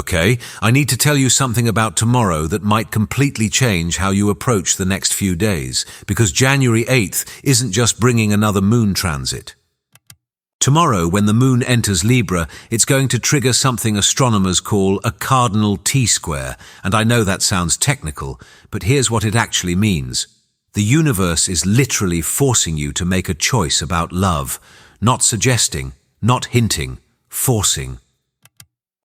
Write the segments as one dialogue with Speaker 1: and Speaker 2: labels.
Speaker 1: Okay, I need to tell you something about tomorrow that might completely change how you approach the next few days, because January 8th isn't just bringing another moon transit. Tomorrow, when the moon enters Libra, it's going to trigger something astronomers call a Cardinal T-Square, and I know that sounds technical, but here's what it actually means. The universe is literally forcing you to make a choice about love, not suggesting, not hinting, forcing.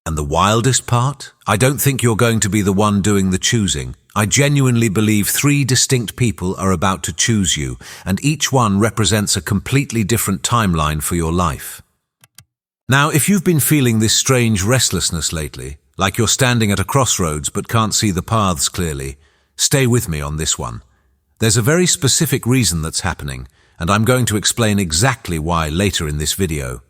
Speaker 1: And the wildest part? I don't think you're going to be the one doing the choosing. I genuinely believe 3 distinct people are about to choose you, and each one represents a completely different timeline for your life. Now, if you've been feeling this strange restlessness lately, like you're standing at a crossroads but can't see the paths clearly, stay with me on this one. There's a very specific reason that's happening, and I'm going to explain exactly why later in this video.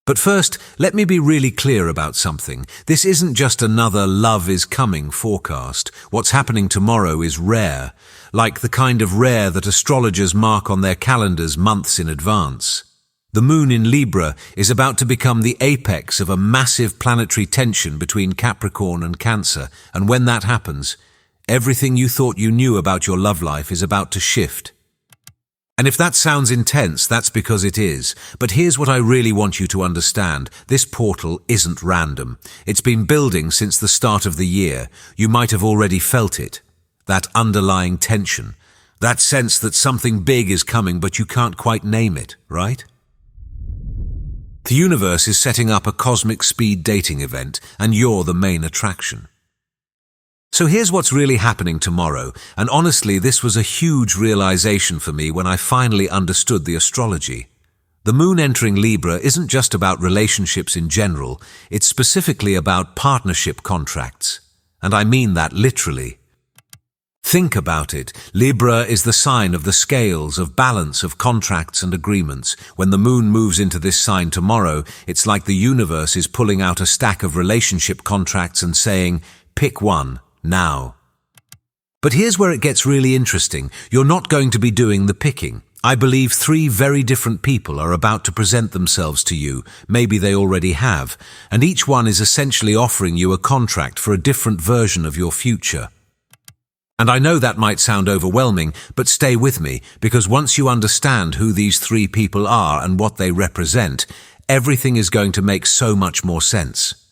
Speaker 1: But first, let me be really clear about something. This isn't just another love is coming forecast. What's happening tomorrow is rare, like the kind of rare that astrologers mark on their calendars months in advance. The moon in Libra is about to become the apex of a massive planetary tension between Capricorn and Cancer, and when that happens, everything you thought you knew about your love life is about to shift. And if that sounds intense, that's because it is. But here's what I really want you to understand. This portal isn't random. It's been building since the start of the year. You might have already felt it. That underlying tension. That sense that something big is coming, but you can't quite name it, right? The universe is setting up a cosmic speed dating event, and you're the main attraction. So here's what's really happening tomorrow, and honestly, this was a huge realization for me when I finally understood the astrology. The moon entering Libra isn't just about relationships in general, it's specifically about partnership contracts. And I mean that literally. Think about it. Libra is the sign of the scales, of balance, of contracts and agreements. When the moon moves into this sign tomorrow, it's like the universe is pulling out a stack of relationship contracts and saying, pick one. Now. But here's where it gets really interesting. You're not going to be doing the picking. I believe 3 very different people are about to present themselves to you. Maybe they already have. And each one is essentially offering you a contract for a different version of your future. And I know that might sound overwhelming, but stay with me, because once you understand who these 3 people are and what they represent, everything is going to make so much more sense.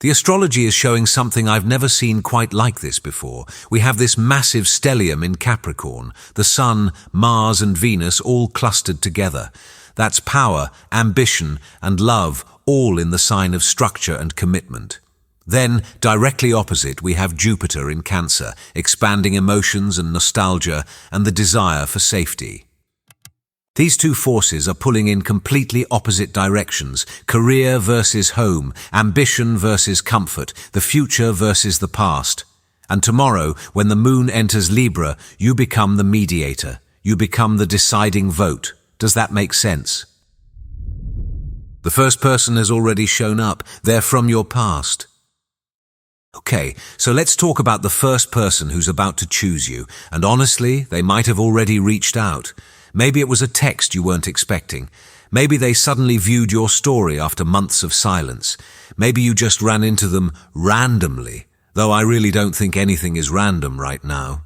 Speaker 1: The astrology is showing something I've never seen quite like this before. We have this massive stellium in Capricorn, the Sun, Mars and Venus all clustered together. That's power, ambition and love, all in the sign of structure and commitment. Then, directly opposite, we have Jupiter in Cancer, expanding emotions and nostalgia and the desire for safety. These 2 forces are pulling in completely opposite directions, career versus home, ambition versus comfort, the future versus the past. And tomorrow, when the moon enters Libra, you become the mediator. You become the deciding vote. Does that make sense? The first person has already shown up. They're from your past. Okay, so let's talk about the first person who's about to choose you. And honestly, they might have already reached out. Maybe it was a text you weren't expecting. Maybe they suddenly viewed your story after months of silence. Maybe you just ran into them randomly, though I really don't think anything is random right now.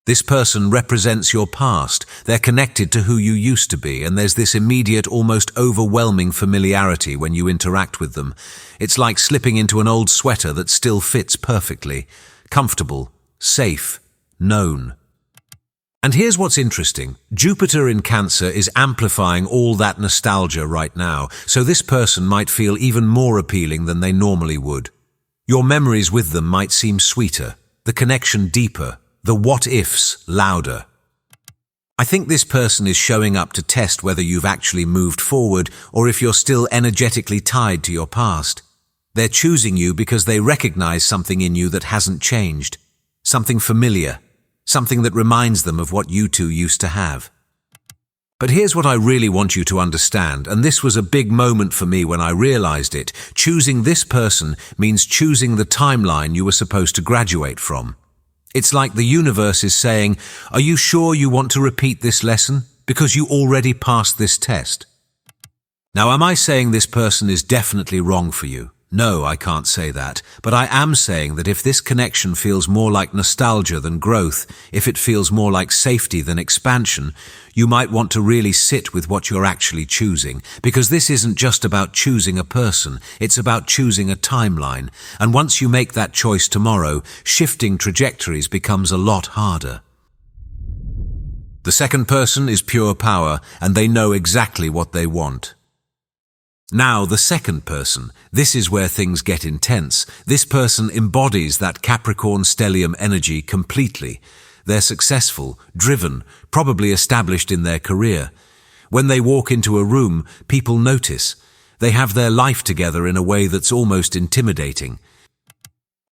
Speaker 1: This person represents your past. They're connected to who you used to be, and there's this immediate, almost overwhelming familiarity when you interact with them. It's like slipping into an old sweater that still fits perfectly. Comfortable, safe, known. And here's what's interesting. Jupiter in Cancer is amplifying all that nostalgia right now, so this person might feel even more appealing than they normally would. Your memories with them might seem sweeter, the connection deeper, the what-ifs louder. I think this person is showing up to test whether you've actually moved forward or if you're still energetically tied to your past. They're choosing you because they recognize something in you that hasn't changed, something familiar. Something that reminds them of what you 2 used to have. But here's what I really want you to understand, and this was a big moment for me when I realized it. Choosing this person means choosing the timeline you were supposed to graduate from. It's like the universe is saying, are you sure you want to repeat this lesson? Because you already passed this test. Now, am I saying this person is definitely wrong for you? No, I can't say that, but I am saying that if this connection feels more like nostalgia than growth, if it feels more like safety than expansion, you might want to really sit with what you're actually choosing, because this isn't just about choosing a person, it's about choosing a timeline, and once you make that choice tomorrow, shifting trajectories becomes a lot harder. The second person is pure power, and they know exactly what they want. Now, the second person, this is where things get intense. This person embodies that Capricorn stellium energy completely. They're successful, driven, probably established in their career. When they walk into a room, people notice. They have their life together in a way that's almost intimidating.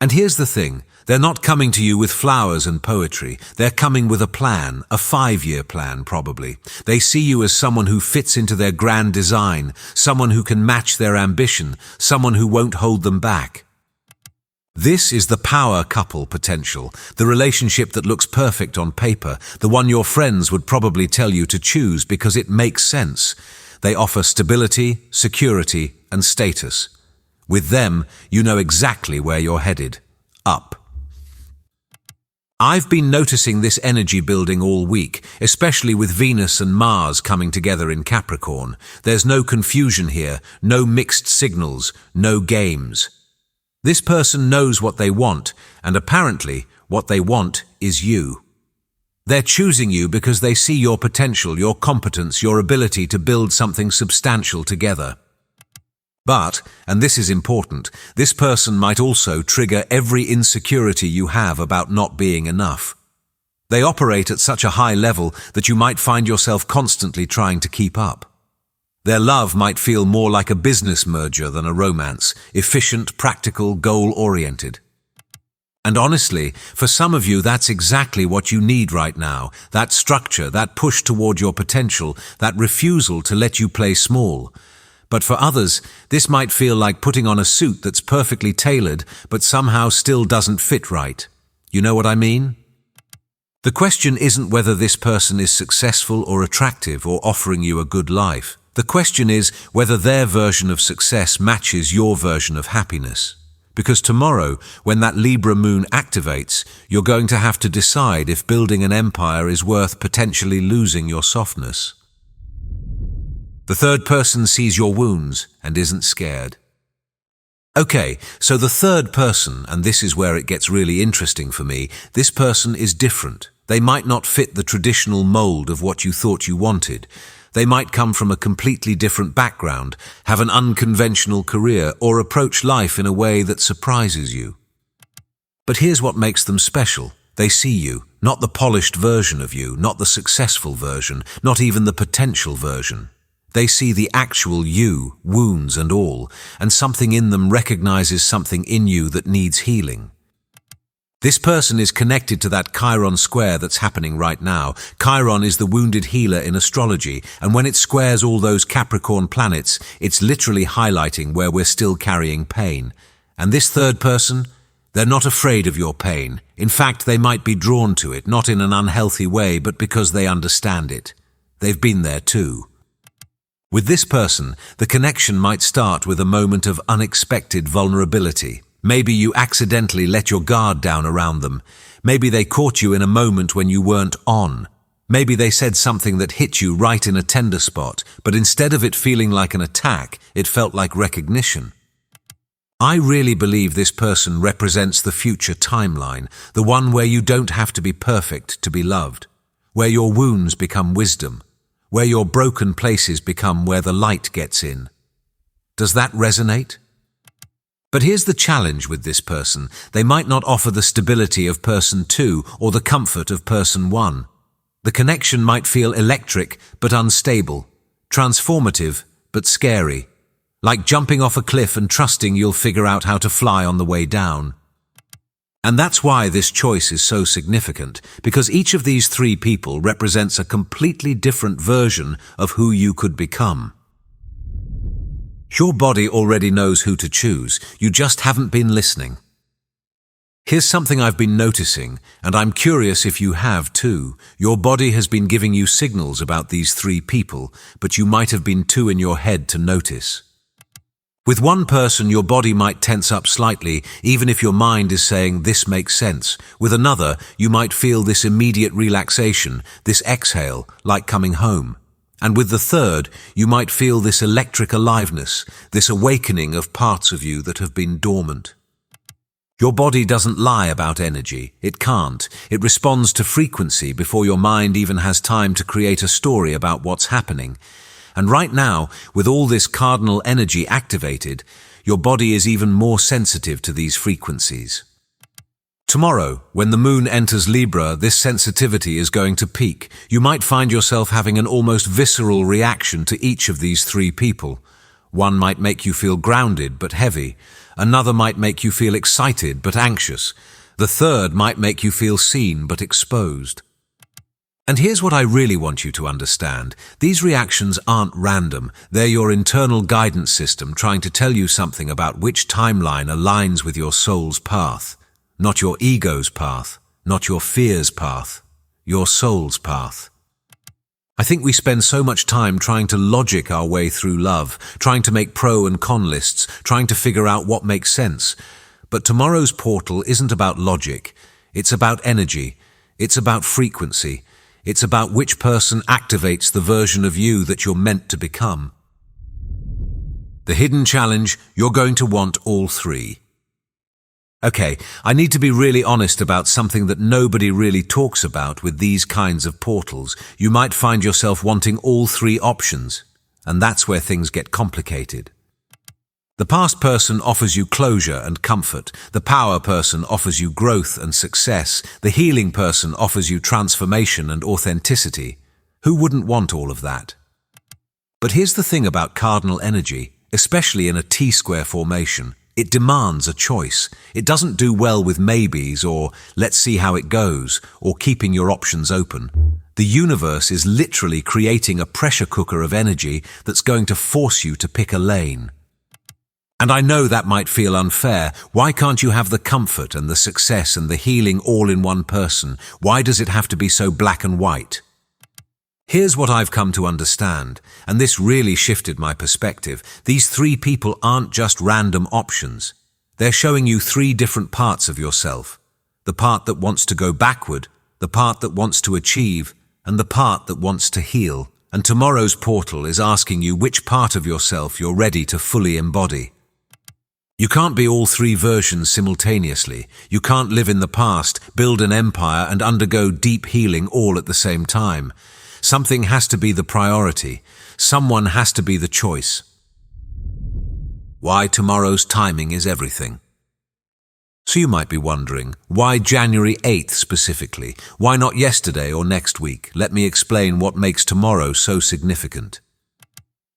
Speaker 1: And here's the thing, they're not coming to you with flowers and poetry. They're coming with a plan, a 5-year plan probably. They see you as someone who fits into their grand design, someone who can match their ambition, someone who won't hold them back. This is the power couple potential, the relationship that looks perfect on paper, the one your friends would probably tell you to choose because it makes sense. They offer stability, security, and status. With them, you know exactly where you're headed. Up. I've been noticing this energy building all week, especially with Venus and Mars coming together in Capricorn. There's no confusion here, no mixed signals, no games. This person knows what they want, and apparently, what they want is you. They're choosing you because they see your potential, your competence, your ability to build something substantial together. But, and this is important, this person might also trigger every insecurity you have about not being enough. They operate at such a high level that you might find yourself constantly trying to keep up. Their love might feel more like a business merger than a romance, efficient, practical, goal-oriented. And honestly, for some of you, that's exactly what you need right now, that structure, that push toward your potential, that refusal to let you play small. But for others, this might feel like putting on a suit that's perfectly tailored, but somehow still doesn't fit right. You know what I mean? The question isn't whether this person is successful or attractive or offering you a good life. The question is whether their version of success matches your version of happiness. Because tomorrow, when that Libra moon activates, you're going to have to decide if building an empire is worth potentially losing your softness. The third person sees your wounds and isn't scared. Okay, so the third person, and this is where it gets really interesting for me, this person is different. They might not fit the traditional mold of what you thought you wanted. They might come from a completely different background, have an unconventional career, or approach life in a way that surprises you. But here's what makes them special. They see you, not the polished version of you, not the successful version, not even the potential version. They see the actual you, wounds and all, and something in them recognizes something in you that needs healing. This person is connected to that Chiron square that's happening right now. Chiron is the wounded healer in astrology, and when it squares all those Capricorn planets, it's literally highlighting where we're still carrying pain. And this third person, they're not afraid of your pain. In fact, they might be drawn to it, not in an unhealthy way, but because they understand it. They've been there too. With this person, the connection might start with a moment of unexpected vulnerability. Maybe you accidentally let your guard down around them. Maybe they caught you in a moment when you weren't on. Maybe they said something that hit you right in a tender spot, but instead of it feeling like an attack, it felt like recognition. I really believe this person represents the future timeline, the one where you don't have to be perfect to be loved, where your wounds become wisdom, where your broken places become where the light gets in. Does that resonate? But here's the challenge with this person. They might not offer the stability of person 2 or the comfort of person 1. The connection might feel electric but unstable, transformative but scary, like jumping off a cliff and trusting you'll figure out how to fly on the way down. And that's why this choice is so significant, because each of these 3 people represents a completely different version of who you could become. Your body already knows who to choose, you just haven't been listening. Here's something I've been noticing, and I'm curious if you have too. Your body has been giving you signals about these 3 people, but you might have been too in your head to notice. With one person, your body might tense up slightly, even if your mind is saying, this makes sense. With another, you might feel this immediate relaxation, this exhale, like coming home. And with the third, you might feel this electric aliveness, this awakening of parts of you that have been dormant. Your body doesn't lie about energy. It can't. It responds to frequency before your mind even has time to create a story about what's happening. And right now, with all this cardinal energy activated, your body is even more sensitive to these frequencies. Tomorrow, when the moon enters Libra, this sensitivity is going to peak. You might find yourself having an almost visceral reaction to each of these three people. One might make you feel grounded but heavy. Another might make you feel excited but anxious. The third might make you feel seen but exposed. And here's what I really want you to understand. These reactions aren't random. They're your internal guidance system trying to tell you something about which timeline aligns with your soul's path. Not your ego's path, not your fear's path, your soul's path. I think we spend so much time trying to logic our way through love, trying to make pro and con lists, trying to figure out what makes sense. But tomorrow's portal isn't about logic. It's about energy. It's about frequency. It's about which person activates the version of you that you're meant to become. The hidden challenge, you're going to want all three. Okay, I need to be really honest about something that nobody really talks about with these kinds of portals. You might find yourself wanting all three options, and that's where things get complicated. The past person offers you closure and comfort. The power person offers you growth and success. The healing person offers you transformation and authenticity. Who wouldn't want all of that? But here's the thing about cardinal energy, especially in a T-square formation. It demands a choice. It doesn't do well with maybes or let's see how it goes or keeping your options open. The universe is literally creating a pressure cooker of energy that's going to force you to pick a lane. And I know that might feel unfair. Why can't you have the comfort and the success and the healing all in one person? Why does it have to be so black and white? Here's what I've come to understand, and this really shifted my perspective. These three people aren't just random options. They're showing you three different parts of yourself. The part that wants to go backward, the part that wants to achieve, and the part that wants to heal. And tomorrow's portal is asking you which part of yourself you're ready to fully embody. You can't be all three versions simultaneously. You can't live in the past, build an empire, and undergo deep healing all at the same time. Something has to be the priority. Someone has to be the choice. Why tomorrow's timing is everything. So you might be wondering, why January 8th specifically? Why not yesterday or next week? Let me explain what makes tomorrow so significant.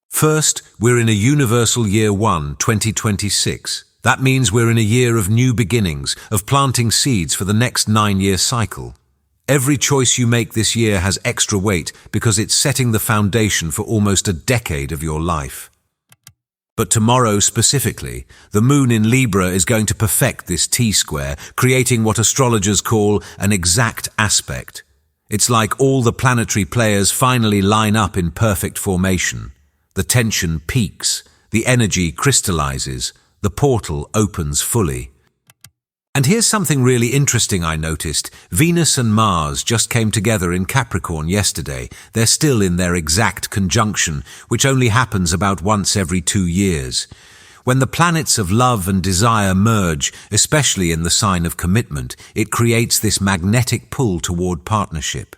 Speaker 1: First, we're in a universal year 1, 2026. That means we're in a year of new beginnings, of planting seeds for the next 9-year cycle. Every choice you make this year has extra weight because it's setting the foundation for almost a decade of your life. But tomorrow specifically, the moon in Libra is going to perfect this T-square, creating what astrologers call an exact aspect. It's like all the planetary players finally line up in perfect formation. The tension peaks, the energy crystallizes, the portal opens fully. And here's something really interesting I noticed. Venus and Mars just came together in Capricorn yesterday. They're still in their exact conjunction, which only happens about once every 2 years. When the planets of love and desire merge, especially in the sign of commitment, it creates this magnetic pull toward partnership.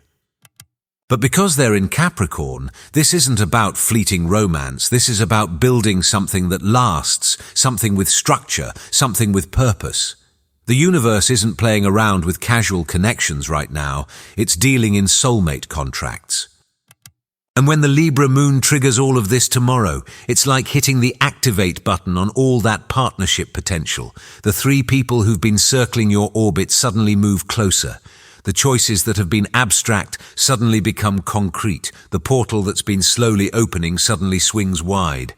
Speaker 1: But because they're in Capricorn, this isn't about fleeting romance. This is about building something that lasts, something with structure, something with purpose. The universe isn't playing around with casual connections right now. It's dealing in soulmate contracts. And when the Libra moon triggers all of this tomorrow, it's like hitting the activate button on all that partnership potential. The three people who've been circling your orbit suddenly move closer. The choices that have been abstract suddenly become concrete. The portal that's been slowly opening suddenly swings wide.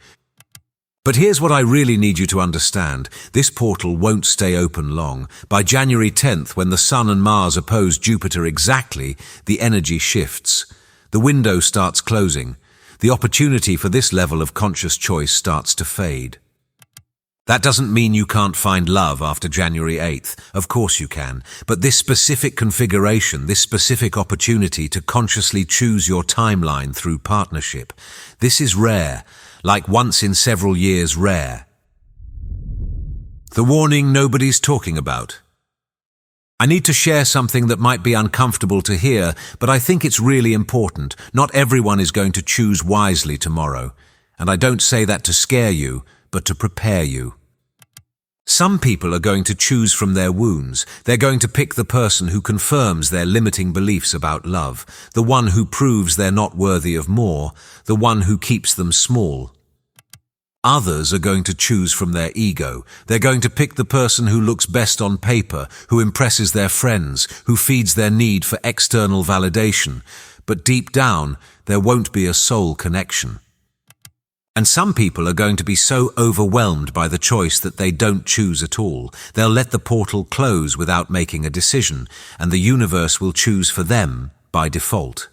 Speaker 1: But here's what I really need you to understand. This portal won't stay open long. By January 10th, when the Sun and Mars oppose Jupiter exactly, the energy shifts. The window starts closing. The opportunity for this level of conscious choice starts to fade. That doesn't mean you can't find love after January 8th. Of course you can. But this specific configuration, this specific opportunity to consciously choose your timeline through partnership, this is rare, like once in several years rare. The warning nobody's talking about. I need to share something that might be uncomfortable to hear, but I think it's really important. Not everyone is going to choose wisely tomorrow. And I don't say that to scare you, but to prepare you. Some people are going to choose from their wounds. They're going to pick the person who confirms their limiting beliefs about love, the one who proves they're not worthy of more, the one who keeps them small. Others are going to choose from their ego. They're going to pick the person who looks best on paper, who impresses their friends, who feeds their need for external validation. But deep down, there won't be a soul connection. And some people are going to be so overwhelmed by the choice that they don't choose at all. They'll let the portal close without making a decision, and the universe will choose for them by default.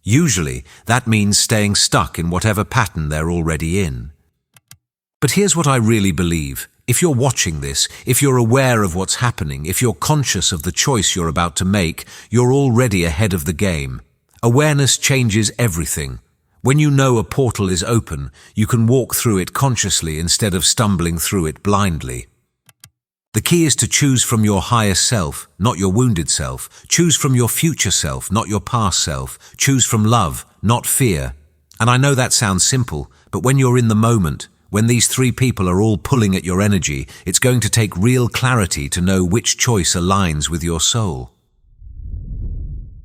Speaker 1: Usually, that means staying stuck in whatever pattern they're already in. But here's what I really believe. If you're watching this, if you're aware of what's happening, if you're conscious of the choice you're about to make, you're already ahead of the game. Awareness changes everything. When you know a portal is open, you can walk through it consciously instead of stumbling through it blindly. The key is to choose from your higher self, not your wounded self. Choose from your future self, not your past self. Choose from love, not fear. And I know that sounds simple, but when you're in the moment, when these three people are all pulling at your energy, it's going to take real clarity to know which choice aligns with your soul.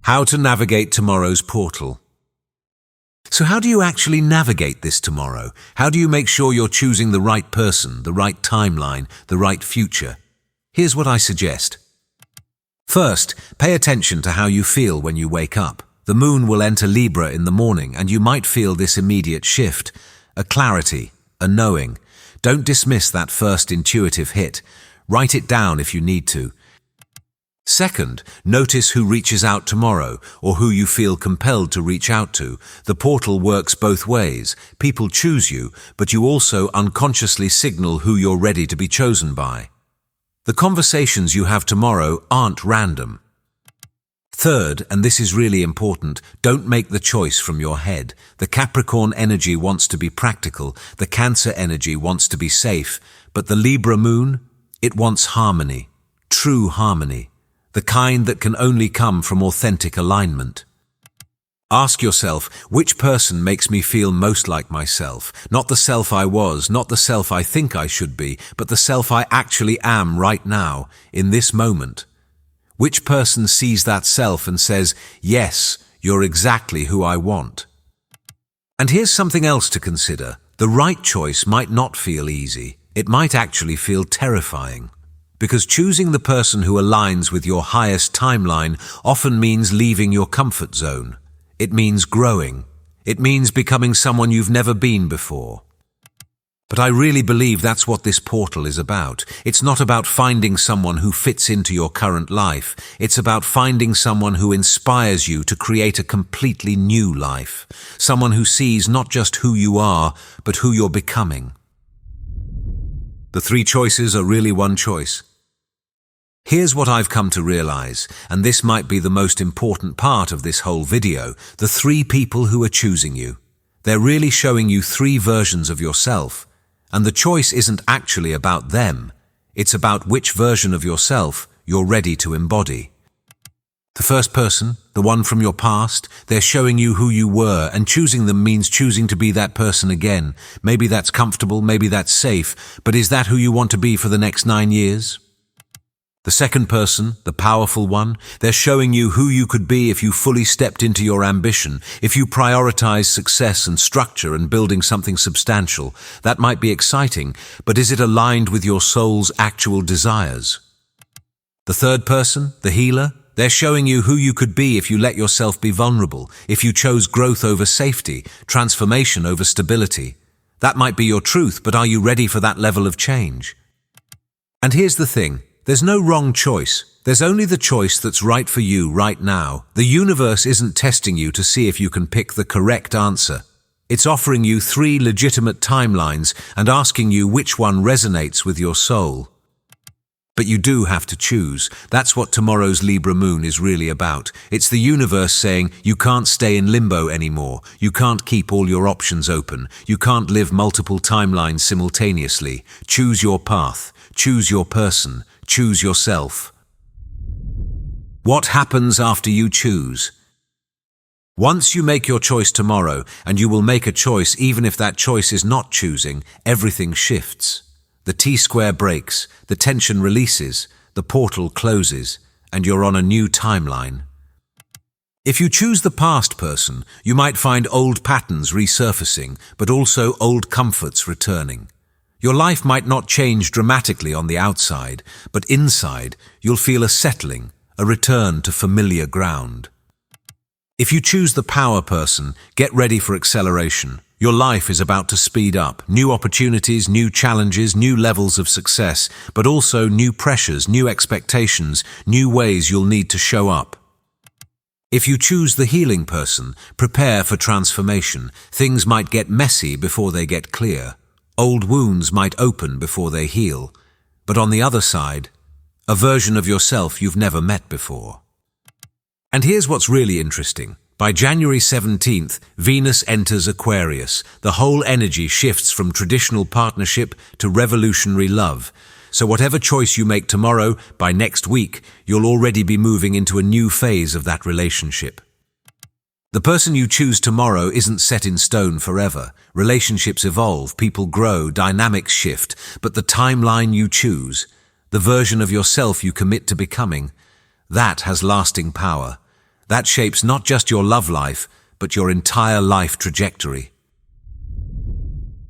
Speaker 1: How to navigate tomorrow's portal. So how do you actually navigate this tomorrow? How do you make sure you're choosing the right person, the right timeline, the right future? Here's what I suggest. First, pay attention to how you feel when you wake up. The moon will enter Libra in the morning, and you might feel this immediate shift, a clarity, a knowing. Don't dismiss that first intuitive hit. Write it down if you need to. Second, notice who reaches out tomorrow, or who you feel compelled to reach out to. The portal works both ways. People choose you, but you also unconsciously signal who you're ready to be chosen by. The conversations you have tomorrow aren't random. Third, and this is really important, don't make the choice from your head. The Capricorn energy wants to be practical, the Cancer energy wants to be safe, but the Libra moon, it wants harmony, true harmony. The kind that can only come from authentic alignment. Ask yourself, which person makes me feel most like myself? Not the self I was, not the self I think I should be, but the self I actually am right now, in this moment. Which person sees that self and says, yes, you're exactly who I want? And here's something else to consider. The right choice might not feel easy. It might actually feel terrifying. Because choosing the person who aligns with your highest timeline often means leaving your comfort zone. It means growing. It means becoming someone you've never been before. But I really believe that's what this portal is about. It's not about finding someone who fits into your current life. It's about finding someone who inspires you to create a completely new life. Someone who sees not just who you are, but who you're becoming. The three choices are really one choice. Here's what I've come to realize, and this might be the most important part of this whole video, the three people who are choosing you. They're really showing you three versions of yourself, and the choice isn't actually about them. It's about which version of yourself you're ready to embody. The first person, the one from your past, they're showing you who you were, and choosing them means choosing to be that person again. Maybe that's comfortable, maybe that's safe, but is that who you want to be for the next 9 years? The second person, the powerful one, they're showing you who you could be if you fully stepped into your ambition, if you prioritize success and structure and building something substantial. That might be exciting, but is it aligned with your soul's actual desires? The third person, the healer, they're showing you who you could be if you let yourself be vulnerable, if you chose growth over safety, transformation over stability. That might be your truth, but are you ready for that level of change? And here's the thing, there's no wrong choice. There's only the choice that's right for you right now. The universe isn't testing you to see if you can pick the correct answer. It's offering you 3 legitimate timelines and asking you which one resonates with your soul. But you do have to choose. That's what tomorrow's Libra moon is really about. It's the universe saying you can't stay in limbo anymore. You can't keep all your options open. You can't live multiple timelines simultaneously. Choose your path. Choose your person. Choose yourself. What happens after you choose? Once you make your choice tomorrow, and you will make a choice even if that choice is not choosing, everything shifts. The T-Square breaks, the tension releases, the portal closes, and you're on a new timeline. If you choose the past person, you might find old patterns resurfacing, but also old comforts returning. Your life might not change dramatically on the outside, but inside you'll feel a settling, a return to familiar ground. If you choose the power person, get ready for acceleration. Your life is about to speed up. New opportunities, new challenges, new levels of success, but also new pressures, new expectations, new ways you'll need to show up. If you choose the healing person, prepare for transformation. Things might get messy before they get clear. Old wounds might open before they heal. But on the other side, a version of yourself you've never met before. And here's what's really interesting. By January 17th, Venus enters Aquarius. The whole energy shifts from traditional partnership to revolutionary love. So whatever choice you make tomorrow, by next week, you'll already be moving into a new phase of that relationship. The person you choose tomorrow isn't set in stone forever. Relationships evolve, people grow, dynamics shift, but the timeline you choose, the version of yourself you commit to becoming, that has lasting power. That shapes not just your love life, but your entire life trajectory.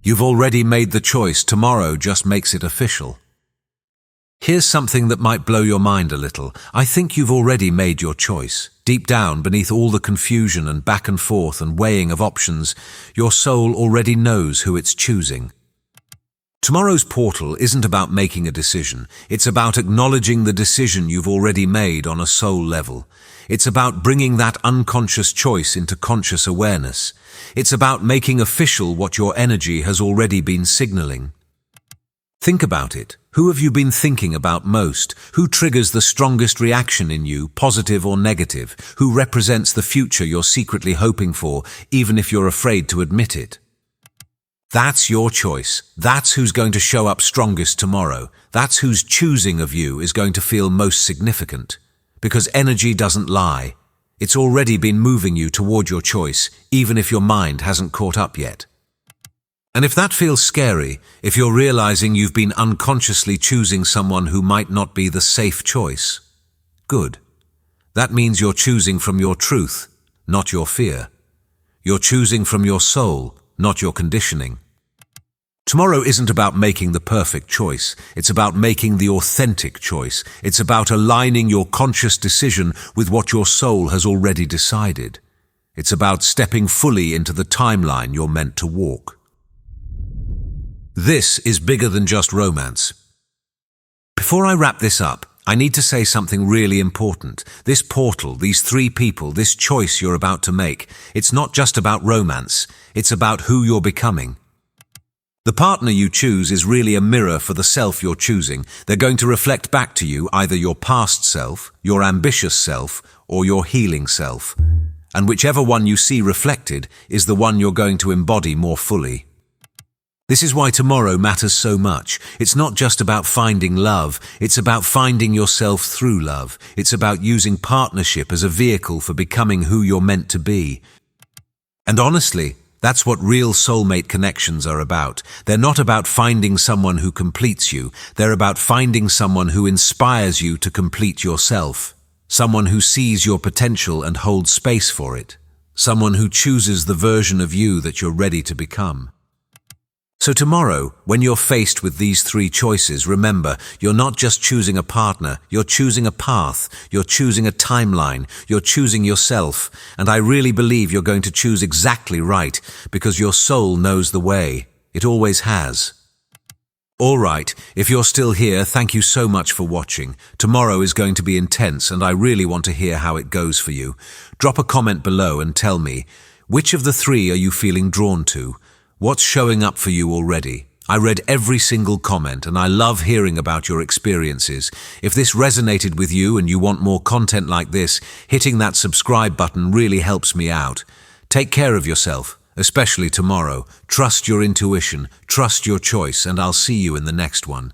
Speaker 1: You've already made the choice. Tomorrow just makes it official. Here's something that might blow your mind a little. I think you've already made your choice. Deep down, beneath all the confusion and back and forth and weighing of options, your soul already knows who it's choosing. Tomorrow's portal isn't about making a decision. It's about acknowledging the decision you've already made on a soul level. It's about bringing that unconscious choice into conscious awareness. It's about making official what your energy has already been signaling. Think about it. Who have you been thinking about most? Who triggers the strongest reaction in you, positive or negative? Who represents the future you're secretly hoping for, even if you're afraid to admit it? That's your choice. That's who's going to show up strongest tomorrow. That's whose choosing of you is going to feel most significant. Because energy doesn't lie. It's already been moving you toward your choice, even if your mind hasn't caught up yet. And if that feels scary, if you're realizing you've been unconsciously choosing someone who might not be the safe choice, good. That means you're choosing from your truth, not your fear. You're choosing from your soul, not your conditioning. Tomorrow isn't about making the perfect choice. It's about making the authentic choice. It's about aligning your conscious decision with what your soul has already decided. It's about stepping fully into the timeline you're meant to walk. This is bigger than just romance. Before I wrap this up, I need to say something really important. This portal, these 3 people, this choice you're about to make, it's not just about romance. It's about who you're becoming. The partner you choose is really a mirror for the self you're choosing. They're going to reflect back to you either your past self, your ambitious self, or your healing self. And whichever one you see reflected is the one you're going to embody more fully. This is why tomorrow matters so much. It's not just about finding love. It's about finding yourself through love. It's about using partnership as a vehicle for becoming who you're meant to be. And honestly, that's what real soulmate connections are about. They're not about finding someone who completes you. They're about finding someone who inspires you to complete yourself. Someone who sees your potential and holds space for it. Someone who chooses the version of you that you're ready to become. So tomorrow, when you're faced with these 3 choices, remember, you're not just choosing a partner, you're choosing a path, you're choosing a timeline, you're choosing yourself, and I really believe you're going to choose exactly right, because your soul knows the way. It always has. All right, if you're still here, thank you so much for watching. Tomorrow is going to be intense, and I really want to hear how it goes for you. Drop a comment below and tell me, Which of the three are you feeling drawn to? What's showing up for you already? I read every single comment and I love hearing about your experiences. If this resonated with you and you want more content like this, hitting that subscribe button really helps me out. Take care of yourself, especially tomorrow. Trust your intuition, trust your choice, and I'll see you in the next one.